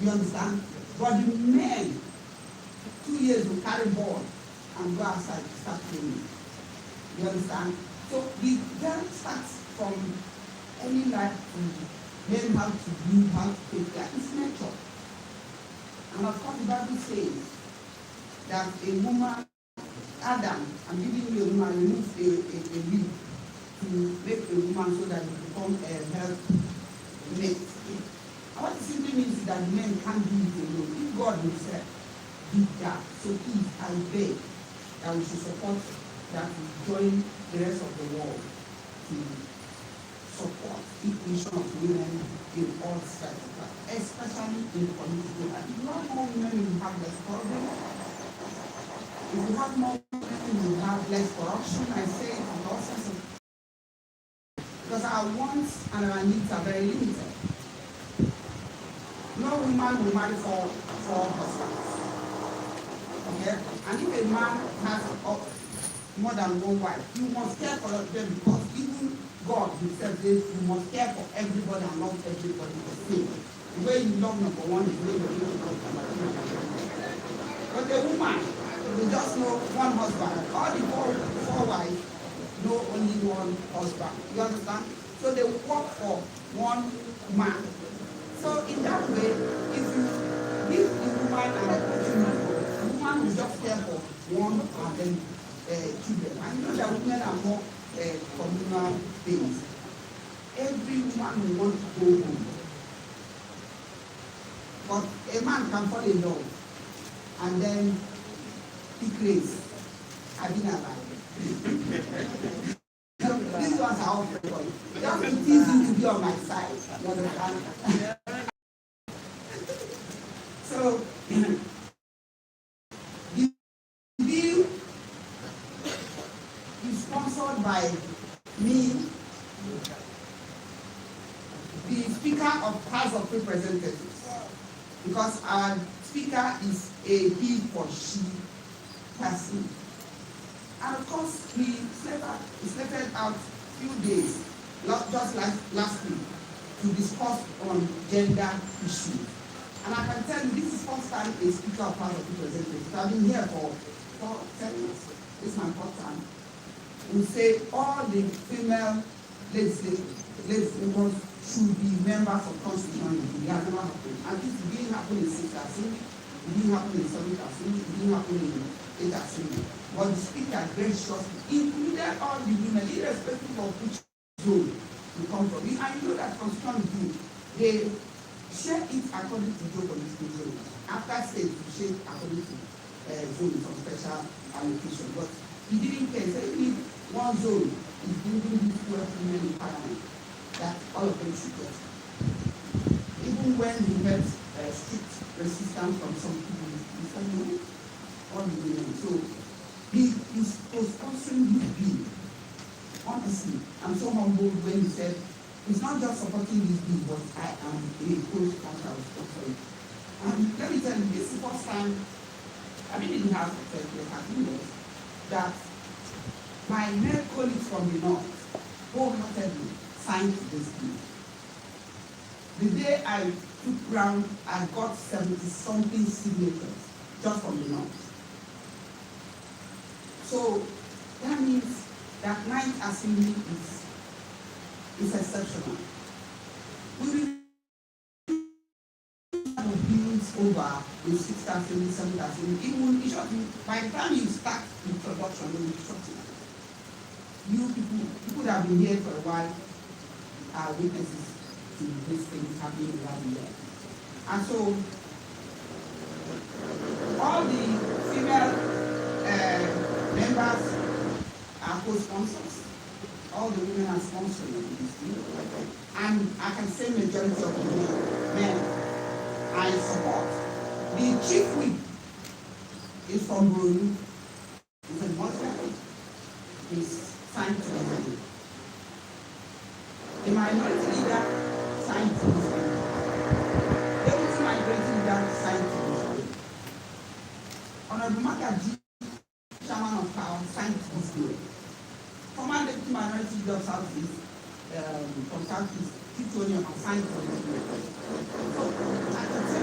You understand? But the men, 2 years will carry ball and go outside to start playing. You understand? So the girl starts from any life to learn how to live, how to take care. It's nature. And of course the Bible says that a woman, Adam, I'm giving you a woman, removes a rib to make a woman so that it becomes a health mate. And what it simply means is that men can't do it alone. If God himself did that, so please, I beg that we should support that we join the rest of the world to support equation of women in all spheres of life, especially in the political life. If you have more women, you have less problem. If you have more women, you have less corruption. I say it in all sorts of, because our wants and our needs are very limited. No woman will marry for husbands. Okay? And if a man has more than one wife, you must care for them, because even God himself says you must care for everybody and love everybody the same. The way you love number one is the way you love number two. But a woman, you just know one husband. All the four wives know only one husband. You understand? So they work for one man. So in that way, if you give the woman an opportunity, the woman will just care for one and then children. And you know that women are more communal beings. Every woman will want to go home. But a man can fall in love and then pick race. I've been alive. These ones are all for you. Just it is easy to be on my side. You understand? So the bill is sponsored by me, the Speaker of House of Representatives, because our Speaker is a he for she person. And of course, we selected out few days, just like last week, to discuss on gender issues. And I can tell you, this is the first time a Speaker of House of Representatives, I've been here for 10 years, this is my fourth time, will say all the female legislators should be members of Constitutional Unity. It has never happened. And this didn't happen in 6th Assembly, it didn't happen in 7th Assembly, it didn't happen in 8th Assembly. But the Speaker graciously included all the women, irrespective of which zone you come from. And you know that Constitutional Unity, they share it according to geopolitical zone. After states, we share according to zones of special allocation. But he didn't care. So if one zone is bringing these 12 women in parliament, that all of them should get. Even when he met strict resistance from some people, he said no, all the women. So he was sponsoring this bill. Honestly, I'm so humbled when he said, it's not just supporting this bill, but I am a co-sponsor of sponsoring. And let me tell you, this is the first time I've been in the House for 13 years, that my male colleagues from the North wholeheartedly signed this bill. The day I took ground, I got 70-something signatures just from the North. So that means that 9th Assembly is exceptional. We will have bills over the 6th Assembly, 7th Assembly. Even by the time you start the production, you will be shorting. You people that have been here for a while are witnesses to these things happening around the year. And so all the female members are co-sponsors. All the women are sponsoring this deal. And I can say majority of the men I support. The chief whip is from Brunei. It's a Muslim. He's signed to the The minority leader signed to this bill. The deputy minority leader signed to this bill. Honorable Makaji, chairman of power, signed to this bill. Former deputy minority leader of Southeast, from Southeast, Titonium, signed to this bill. So I can say,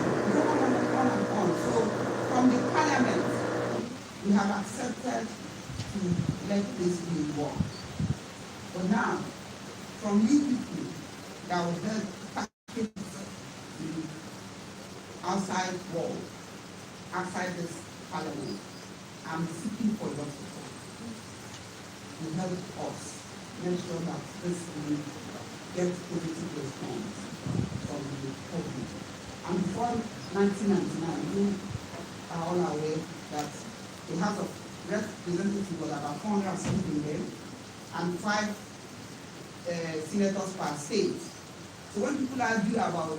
have accepted to let this bill work. But now, from you people that will help package the outside wall, outside this parliament, I'm seeking for your support to help us make sure that this will get positive response from the public. And before 1999, you are all aware that the House of Representatives was about 400 something there, and 5 senators per state. So when people argue about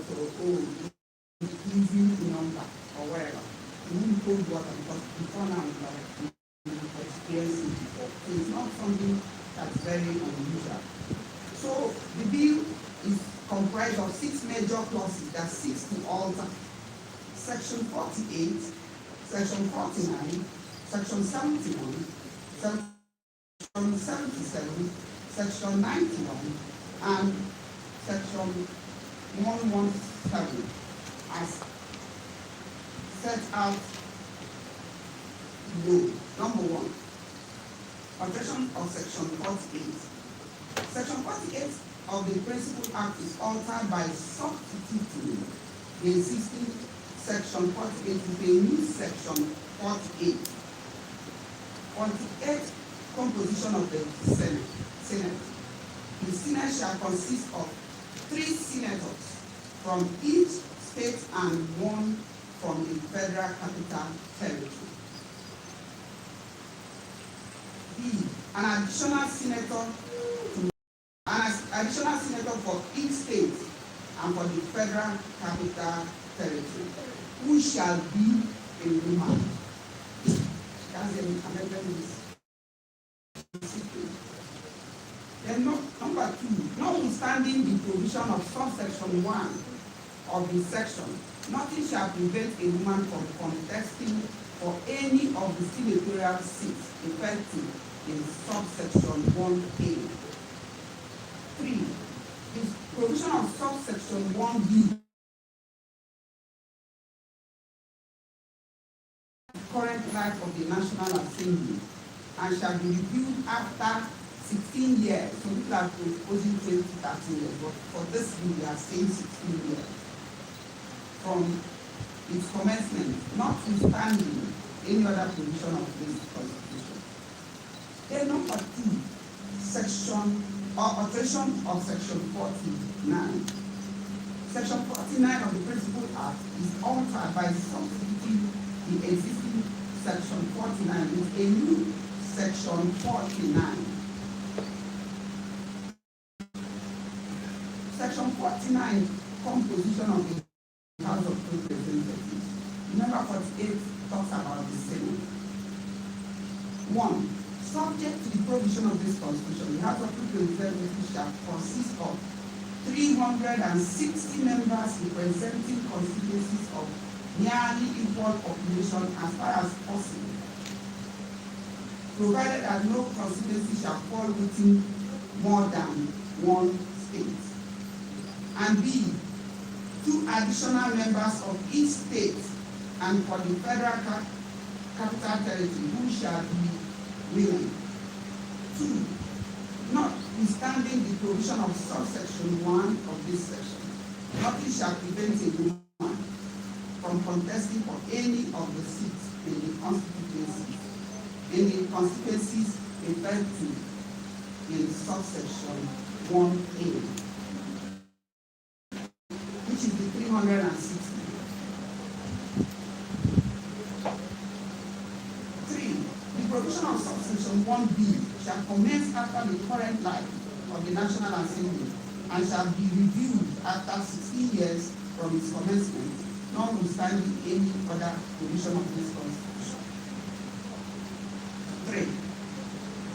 increasing the number or whatever, we will told what because before now we experienced it before. So it's not something that's very unusual. So the bill is comprised of 6 major clauses that seeks to alter Section 48, Section 49, Section 71, Section 77, Section 91, and Section 117 as set out below. Number 1, alteration of Section 48. Section 48 of the Principal Act is altered by substituting the existing Section 48 with a new Section 48. 48 composition of the Senate. The Senate shall consist of 3 senators from each state and 1 from the Federal Capital Territory. B. An additional senator for each state and for the Federal Capital Territory, who shall be a woman. That's the amendment. Then number 2, notwithstanding the provision of subsection 1 of the section, nothing shall prevent a woman from contesting for any of the senatorial seats effective in subsection 1A. 3, the provision of subsection 1B current life of the National Assembly and shall be reviewed after 16 years. So people are proposing 20 to 13 years, but for this bill we are saying 16 years from its commencement, notwithstanding any other provision of this Constitution. Then number 2, alteration of Section 49. Section 49 of the Principal Act is altered by substituting the existing Section 49 with a new Section 49. Section 49, composition of the House of Representatives. Number 48 talks about the Senate. 1. Subject to the provision of this Constitution, the House of Representatives shall consist of 360 members representing constituencies of nearly equal population as far as possible, provided that no constituency shall fall within more than 1 state. And B, 2 additional members of each state and for the Federal Capital Territory who shall be willing. 2, notwithstanding the provision of subsection 1 of this section, nothing shall prevent a woman from contesting for any of the seats in the constituencies referred to in subsection 1A, which is the 360. 3. The provision of subsection 1B shall commence after the current life of the National Assembly and shall be reviewed after 16 years from its commencement, notwithstanding any other provision of this Constitution. 3.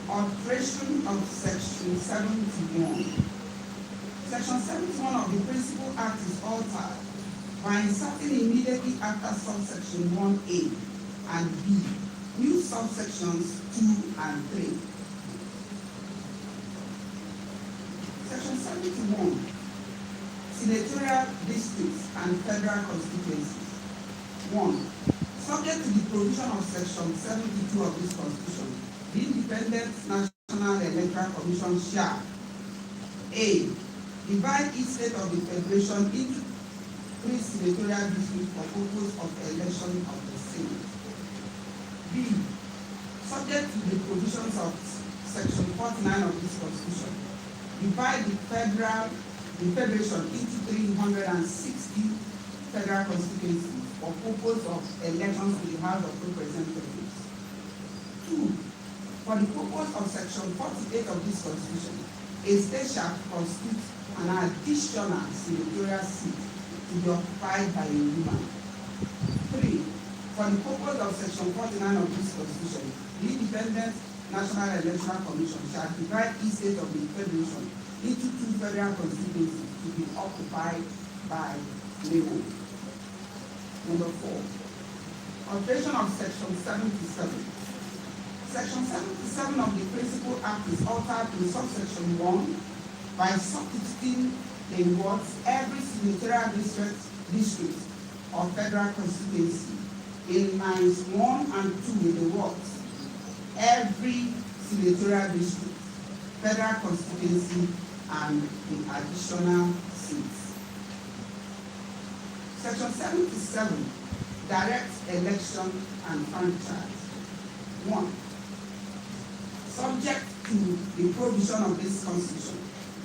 Alteration of Section 71. Section 71 of the Principal Act is altered by inserting immediately after subsection 1A and B new subsections 2 and 3. Section 71. Senatorial districts and federal constituencies. 1. Subject to the provision of Section 72 of this Constitution, the Independent National Electoral Commission shall A. Divide each state of the Federation into 3 senatorial districts for purpose of election of the Senate. B. Subject to the provisions of Section 49 of this Constitution, divide the Federation into 360 federal constituencies for purpose of elections to the House of Representatives. 2. For the purpose of Section 48 of this Constitution, a state shall constitute an additional senatorial seat to be occupied by a woman. 3. For the purpose of Section 49 of this Constitution, the Independent National Electoral Commission shall divide each state of the Federation into 2 federal constituencies to be occupied by women. Number 4. Alteration of Section 77. Section 77 of the Principal Act is altered in subsection 1 by substituting the words every senatorial district or federal constituency in lines 1 and 2 with the words every senatorial district, federal constituency, and the additional seats. Section 77 directs election and franchise. 1. Subject to the provision of this Constitution,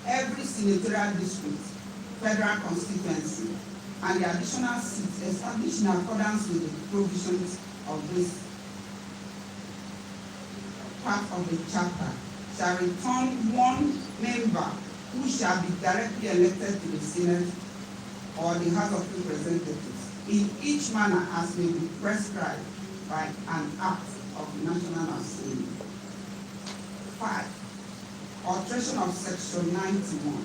every senatorial district, federal constituency, and the additional seats established in accordance with the provisions of this part of the chapter shall return 1 member who shall be directly elected to the Senate or the House of Representatives in each manner as may be prescribed by an act of the National Assembly. 5. Alteration of Section 91.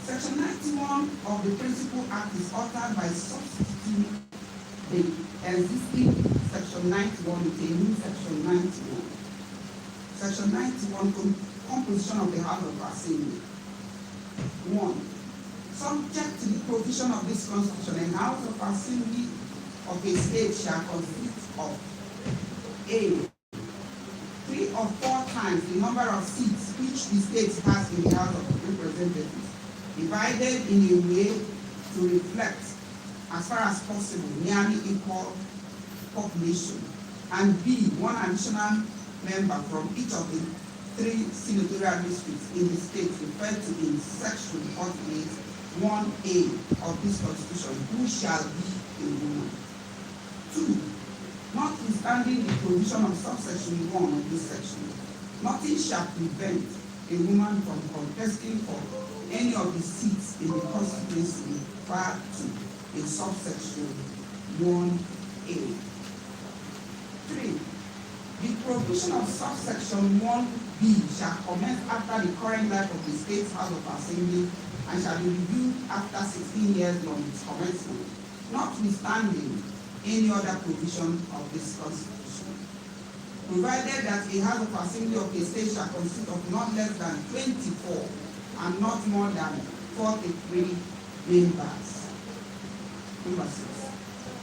Section 91 of the Principal Act is altered by substituting the existing Section 91 with a new Section 91. Section 91, composition of the House of Assembly. 1. Subject to the provision of this Constitution, a House of Assembly of a state shall consist of A. 3 or 4 times the number of seats which the state has in the House of Representatives, divided in a way to reflect, as far as possible, nearly equal population, and B. 1 additional member from each of the 3 senatorial districts in the state referred to in Section 48, 1A of this Constitution, who shall be a woman. 2. Notwithstanding the provision of subsection 1 of this section, nothing shall prevent a woman from contesting for any of the seats in the constituency referred to in subsection 1A. 3. The provision of subsection 1B shall commence after the current life of the State's House of Assembly and shall be reviewed after 16 years from its commencement, notwithstanding any other provision of this Constitution. Provided that a House of Assembly of a state shall consist of not less than 24 and not more than 43 members. Number 6.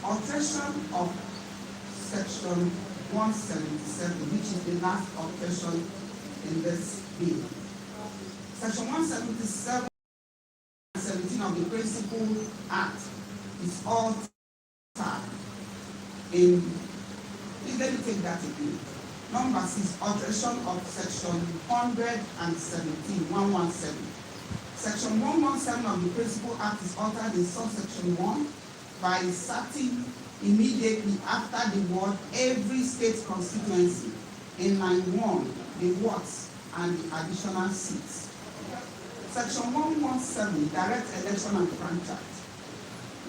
Alteration of Section 177, which is the last alteration in this bill. Section 177 and 17 of the Principal Act is altered in, please let me take that again. Number 6, alteration of Section 117. Section 117 of the Principal Act is altered in subsection 1 by inserting immediately after the word every state constituency in line 1 the words and the additional seats. Section 117 direct election and franchise.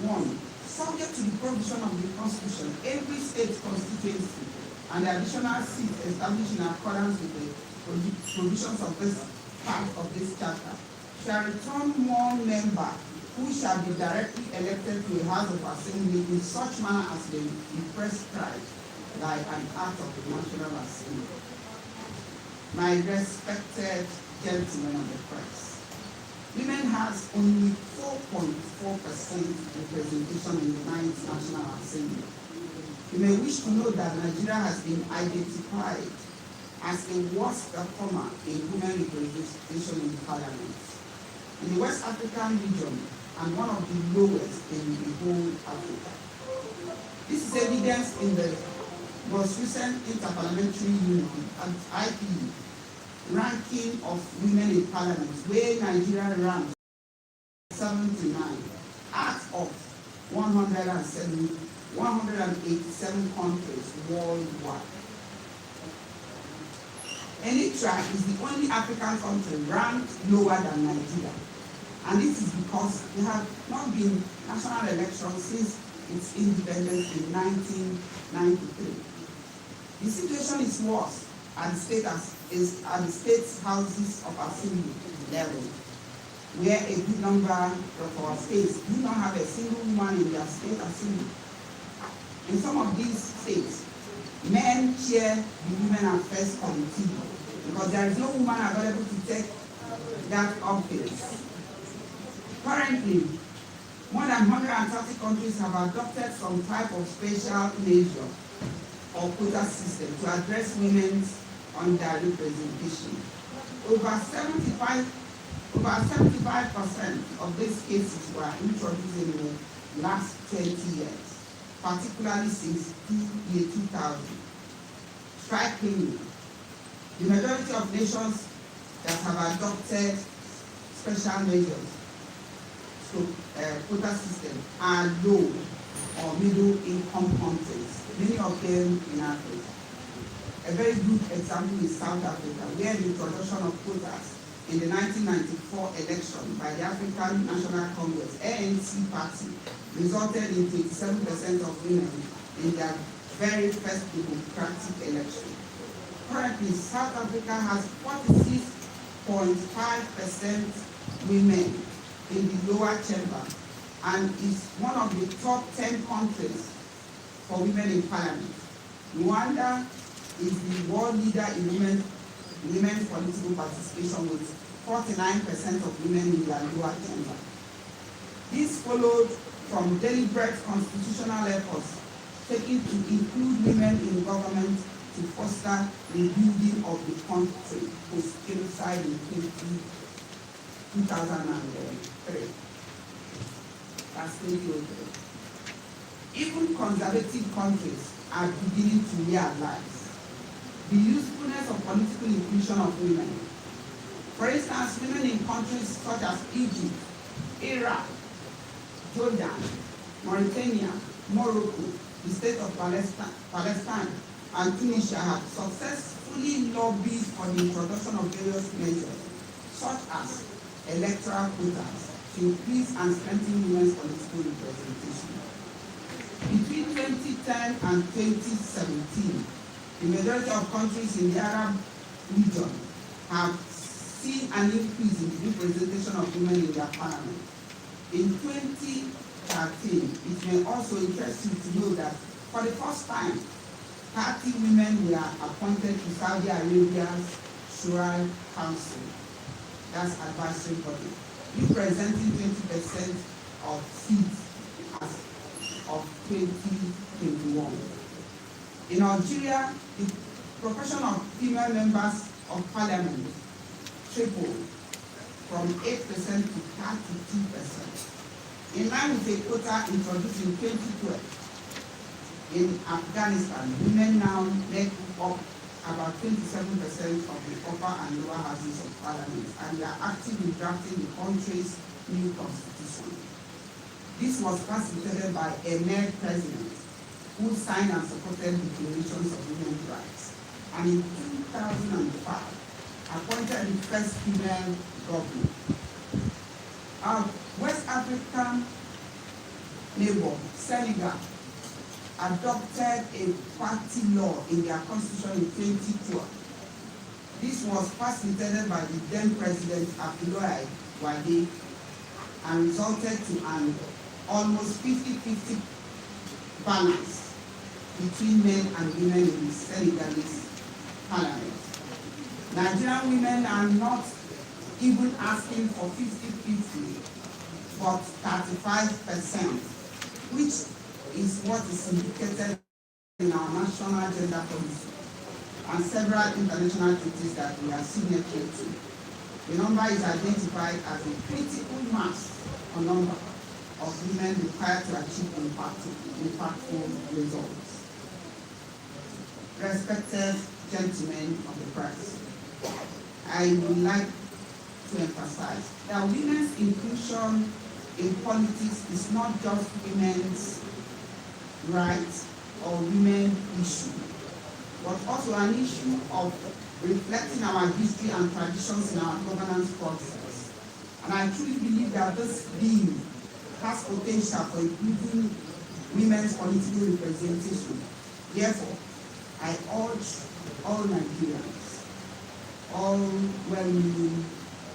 1. Subject to the provision of the Constitution, every state constituency and the additional seats established in accordance with the provisions of this part of this chapter shall return 1 member who shall be directly elected to a House of Assembly in such manner as may be prescribed by an act of the National Assembly. My respected gentlemen of the press, women has only 4.4% representation in the 9th National Assembly. You may wish to know that Nigeria has been identified as the worst performer in women representation in parliament in the West African region and one of the lowest in the whole Africa. This is evidenced in the most recent Interparliamentary Union and IPU ranking of women in parliament, where Nigeria ranked 79 out of 187 countries worldwide. Eritrea is the only African country ranked lower than Nigeria, and this is because there have not been national elections since its independence in 1993. The situation is worse at the state houses of assembly level, where a good number of our states do not have a single woman in their state assembly. In some of these states, men chair the Women Affairs Committee because there is no woman available to take that office. Currently, more than 130 countries have adopted some type of special measure or quota system to address women's underrepresentation. Over 75% of these cases were introduced in the last 20 years, particularly since the year 2000. Strikingly, the majority of nations that have adopted special measures to quota system are low or middle income countries, many of them in Africa. A very good example is South Africa, where the introduction of quotas in the 1994 election by the African National Congress, ANC party, resulted in 27% of women in their very first democratic election. Currently, South Africa has 46.5% women in the lower chamber and is one of the top 10 countries for women in parliament. Rwanda is the world leader in women's political participation with 49% of women in their lower chamber. This followed from deliberate constitutional efforts taken to include women in government to foster the rebuilding of the country post-genocide in 2003. That's 2003. Even conservative countries are beginning to realize the usefulness of political inclusion of women. For instance, women in countries such as Egypt, Iraq, Jordan, Mauritania, Morocco, the state of Palestine, and Tunisia have successfully lobbied for the introduction of various measures, such as electoral quotas, to increase and strengthen women's political representation. Between 2010 and 2017, the majority of countries in the Arab region have seen an increase in the representation of women in their parliament. In 2013, it may also interest you to know that for the first time, 30 women were appointed to Saudi Arabia's Shura Council, that's advisory body, representing 20% of seats as of 2021. In Algeria, the proportion of female members of parliament tripled from 8% to 32%. In line with a quota introduced in 2012, in Afghanistan, women now make up about 27% of the upper and lower houses of parliament, and they are active in drafting the country's new constitution. This was facilitated by a male president who signed and supported declarations of women's rights, and in 2005 appointed the first female governor. Our West African neighbor, Senegal, adopted a party law in their constitution in 2012. This was facilitated by the then president Abdoulaye Wade and resulted to an almost 50-50 balance between men and women in the Senegalese parliament. Nigerian women are not even asking for 50-50, but 35%, which is what is indicated in our national gender policy and several international treaties that we are signatory to. The number is identified as a critical mass or number of women required to achieve impactful results. Respected gentlemen of the press, I would like to emphasize that women's inclusion in politics is not just women's rights or women's issue, but also an issue of reflecting our history and traditions in our governance process. And I truly believe that this bill has potential for improving women's political representation. Therefore, I urge all Nigerians, all well-meaning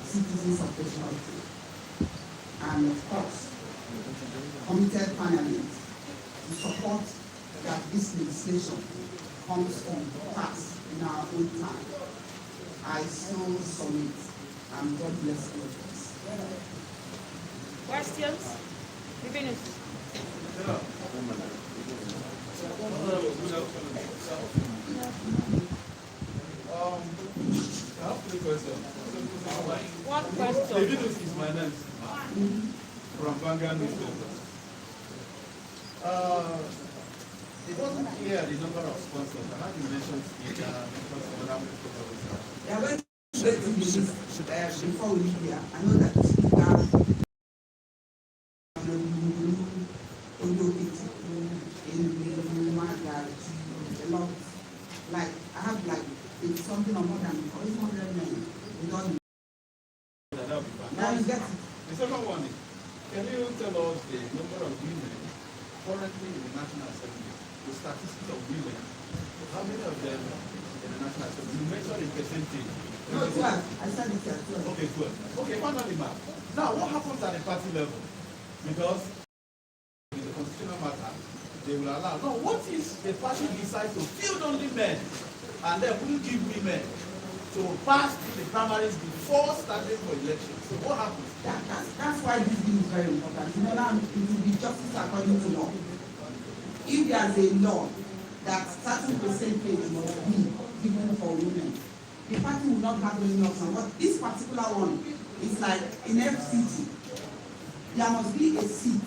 citizens of this country, and of course, committed panelists to support that this legislation comes to pass in our own time. I so submit, and God bless you. Questions? We finished. I have 3 questions. One question. David is my name from Vanguard newspaper. It wasn't clear the number of sponsors. I had you mention speaker, They are going to get to this before we leave here. I know that the speaker a lot. Like I have it's something of more than 800 men. We don't. Now you get it. The second one is, can you tell us the number of women currently in the National Assembly? The statistics of women. How many of them in the National Assembly? You mentioned a percentage. No, 12. I said it here, 12. Okay, 12. Okay, finally, ma'am. Now, what happens at the party level? Because in the constitutional matter, they will allow. Now, what if the party decides to field only men and then wouldn't give women to pass the primaries before starting for elections? So what happens? That's why this bill is very important. You know, now it will be justice according to law. If there's a law that certain percentage must be given for women, the party will not have any option. But this particular one is like in every city, there must be a seat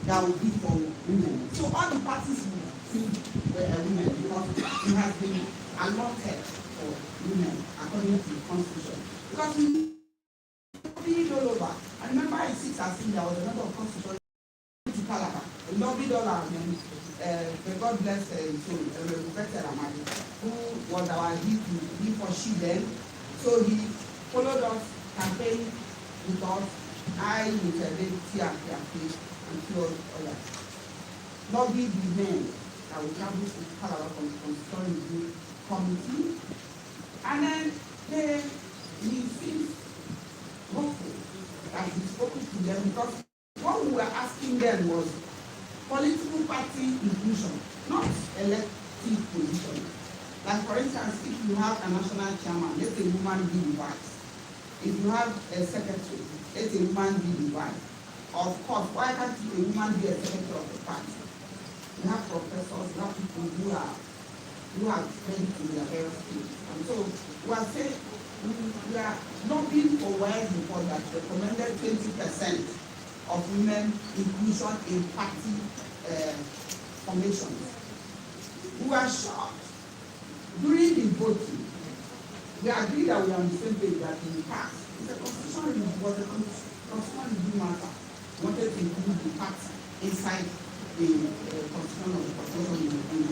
that will be for women. So all the parties will feed women because it has been allotted for women according to the constitution. Because we all over. I remember in 6 as there was a number of constitution to Calabar. A lobbied all our men. God bless Rebecca Ramadi, who was our he for she then. So he followed us, campaigned with us, I with Tia and few others. Lobbied the men that will travel to Calabar from the Constitution Committee. And then he seems hopeful that he spoke to them because what we were asking them was political party inclusion, not elective position. Like for instance, if you have a national chairman, let a woman be the vice. If you have a secretary, let a woman be the vice. Of course, why can't a woman be a secretary of the party? You have professors, you have people who have spent in their various fields. And so we are saying we are lobbying for wise report that recommended 20% of women inclusion in party formations. We were shocked. During the voting, we agreed that we are on the same page that in the past, it's a constitutional review matter. We wanted to include the party inside the constitution of the constitution review.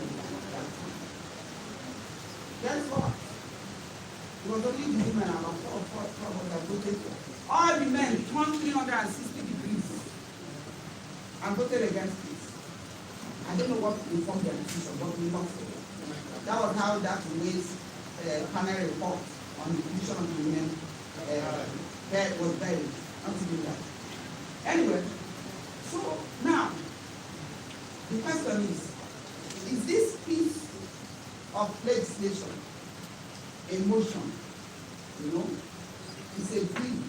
Guess what? It was only the women about four that voted for. All the men turned 360 degrees and voted against it. I don't know what informed their decision, but we lost it. That was how that Way's panel report on the inclusion of the women was buried. Not to do that. Anyway, so now the question is this piece of legislation a motion, it's a bill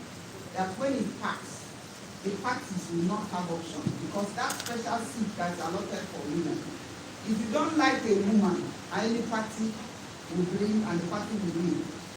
that when it passes, the parties will not have option because that special seat that's allotted for women If you don't like a woman, any party will bring and the party will win.